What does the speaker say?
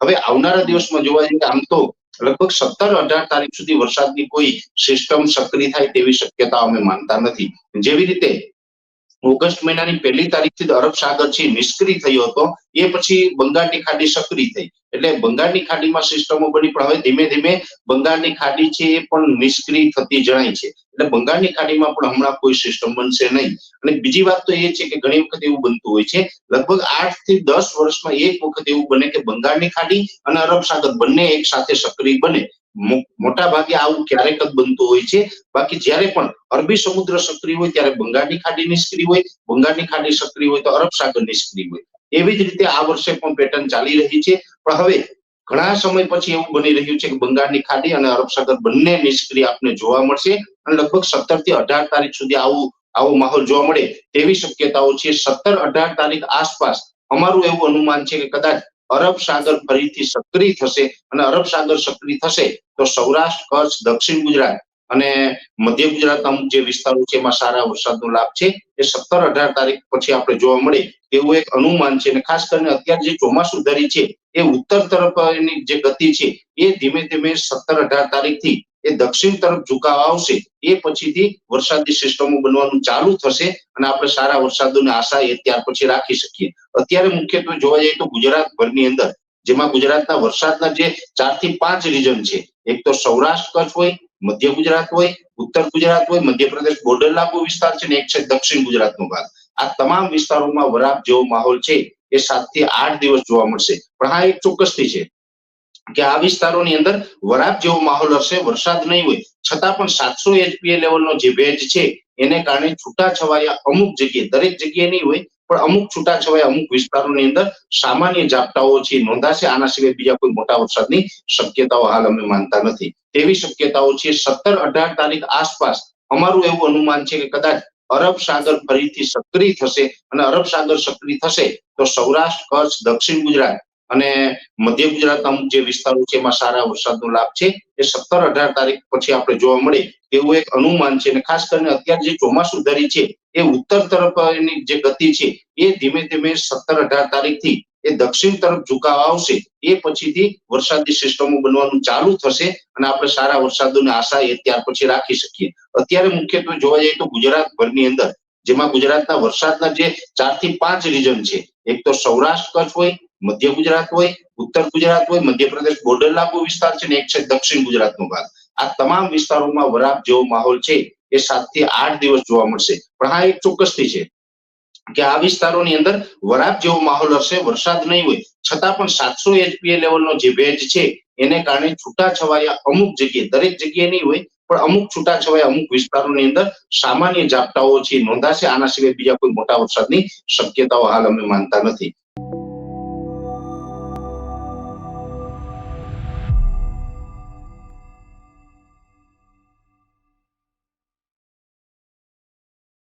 હવે આવનારા દિવસમાં જોવા જઈએ આમ તો લગભગ 17-18 તારીખ સુધી વરસાદની કોઈ સિસ્ટમ સક્રિય થાય તેવી શક્યતા અમે માનતા નથી. જેવી રીતે ઓગસ્ટ મહિનાની 1લી તારીખથી અરબ સાગર છે નિષ્ક્રિય થયો હતો, એ પછી બંગાળની ખાડી સક્રિય થઈ, એટલે બંગાળની ખાડીમાં સિસ્ટમો બની, પણ હવે ધીમે ધીમે બંગાળની ખાડી છે એ પણ નિષ્ક્રિય થતી જણાય છે. એટલે બંગાળની ખાડીમાં પણ હમણાં કોઈ સિસ્ટમ બનશે નહીં. અને બીજી વાત તો એ છે કે ઘણી વખત એવું બનતું હોય છે, લગભગ 8 થી 10 વર્ષમાં એક વખત એવું બને કે બંગાળની ખાડી અને અરબ સાગર બંને એક સાથે સક્રિય બને. મોટા ભાગે આવું ક્યારેક જ બનતું હોય છે. બાકી જ્યારે પણ અરબી સમુદ્ર સક્રિય હોય ત્યારે બંગાળની ખાડી નિષ્ક્રિય હોય, બંગાળની ખાડી સક્રિય હોય તો અરબ સાગર નિષ્ક્રિય હોય. એવી જ રીતે આ વર્ષે પણ પેટર્ન ચાલી રહી છે. પણ હવે ઘણા સમય પછી એવું બની રહ્યું છે કે બંગાળની ખાડી અને અરબ સાગર બંને નિષ્ક્રિય આપને જોવા મળશે, અને લગભગ 17 થી 18 તારીખ સુધી આવો માહોલ જોવા મળે તેવી શક્યતાઓ છે. 17-18 તારીખ આસપાસ અમારું એવું અનુમાન છે કે કદાચ અરબ સાગર ફરીથી સક્રિય થશે, અને અરબ સાગર સક્રિય થશે તો સૌરાષ્ટ્ર, કચ્છ, દક્ષિણ ગુજરાત અને મધ્ય ગુજરાતના અમુક જે વિસ્તારો છે એમાં સારા વરસાદનો લાભ છે એ 17-18 તારીખ પછી આપણે જોવા મળે એવું એક અનુમાન છે. અને ખાસ કરીને અત્યારે જે ચોમાસું ધરી છે એ ઉત્તર તરફની જે ગતિ છે એ ધીમે ધીમે 17-18 તારીખથી એ દક્ષિણ તરફ ઝુકાવ આવશે, એ પછીથી વરસાદી સિસ્ટમો બનવાનું ચાલુ થશે, અને આપણે સારા વરસાદોની આશા એ ત્યાર પછી રાખી શકીએ. અત્યારે મુખ્યત્વે જોવા જઈએ તો ગુજરાતભરની અંદર, જેમાં ગુજરાતના વરસાદના જે 4 થી 5 રીજન છે, એક તો સૌરાષ્ટ્ર કચ્છ હોય, મધ્ય ગુજરાત હોય, ઉત્તર ગુજરાત હોય, મધ્યપ્રદેશ બોર્ડર લાગુ વિસ્તાર છે, ને એક છે દક્ષિણ ગુજરાતનો ભાગ. આ તમામ વિસ્તારોમાં વરાપ જેવો માહોલ છે એ 7 થી 8 દિવસ જોવા મળશે. પણ હા, એક ચોક્કસથી છે કે આ વિસ્તારોની અંદર વરાપ જેવો માહોલ હશે, વરસાદ નહીં હોય છતાં પણ 700 HPA લેવલનો જે ભેજ છે એને કારણે છૂટાછવાયા અમુક જગ્યાએ, દરેક જગ્યાએ નહીં હોય પણ અમુક છૂટાછવાયા અમુક વિસ્તારોની અંદર સામાન્ય ઝાપટાઓ છે નોંધાશે. આના સિવાય બીજા કોઈ મોટા વરસાદની શક્યતાઓ હાલ અમે માનતા નથી. તેવી શક્યતાઓ છે 17-18 તારીખ આસપાસ અમારું એવું અનુમાન છે કે કદાચ અરબ સાગર ફરીથી સક્રિય થશે, અને અરબ સાગર સક્રિય થશે તો સૌરાષ્ટ્ર, કચ્છ, દક્ષિણ ગુજરાત અને મધ્ય ગુજરાતના અમુક જે વિસ્તારો છે એમાં સારા વરસાદનો લાભ છે એ 17-18 તારીખ પછી આપણે જોવા મળે એવું એક અનુમાન છે. અને ખાસ કરીને અત્યારે જે ચોમાસું ધરી છે એ ઉત્તર તરફની જે ગતિ છે એ ધીમે ધીમે 17-18 તારીખથી એ દક્ષિણ તરફ ઝુકાવ આવશે, એ પછીથી વરસાદી સિસ્ટમો બનવાનું ચાલુ થશે, અને આપણે સારા વરસાદોની આશા એ ત્યાર પછી રાખી શકીએ. અત્યારે મુખ્યત્વે જોવા જઈએ તો ગુજરાતભરની અંદર, જેમાં ગુજરાતના વરસાદના જે 4 થી 5 રીજન છે, એક તો સૌરાષ્ટ્ર કચ્છ હોય, મધ્ય ગુજરાત હોય, ઉત્તર ગુજરાત હોય, મધ્યપ્રદેશ બોર્ડર લાગુ વિસ્તાર છે, ને એક છે દક્ષિણ ગુજરાતનો ભાગ. આ તમામ વિસ્તારોમાં વરાપ જેવો માહોલ છે એ 7 થી 8 દિવસ જોવા મળશે. પણ હા, એક ચોક્કસથી છે કે આ વિસ્તારોની અંદર વરાપ જેવો માહોલ હશે, વરસાદ નહીં હોય છતાં પણ 700 HPA લેવલનો જે ભેજ છે એને કારણે છૂટાછવાયા અમુક જગ્યાએ, દરેક જગ્યાએ નહીં હોય પણ અમુક છૂટાછવાયા અમુક વિસ્તારોની અંદર સામાન્ય ઝાપટાઓ છે નોંધાશે. આના સિવાય બીજા કોઈ મોટા વરસાદની શક્યતાઓ હાલ અમે માનતા નથી.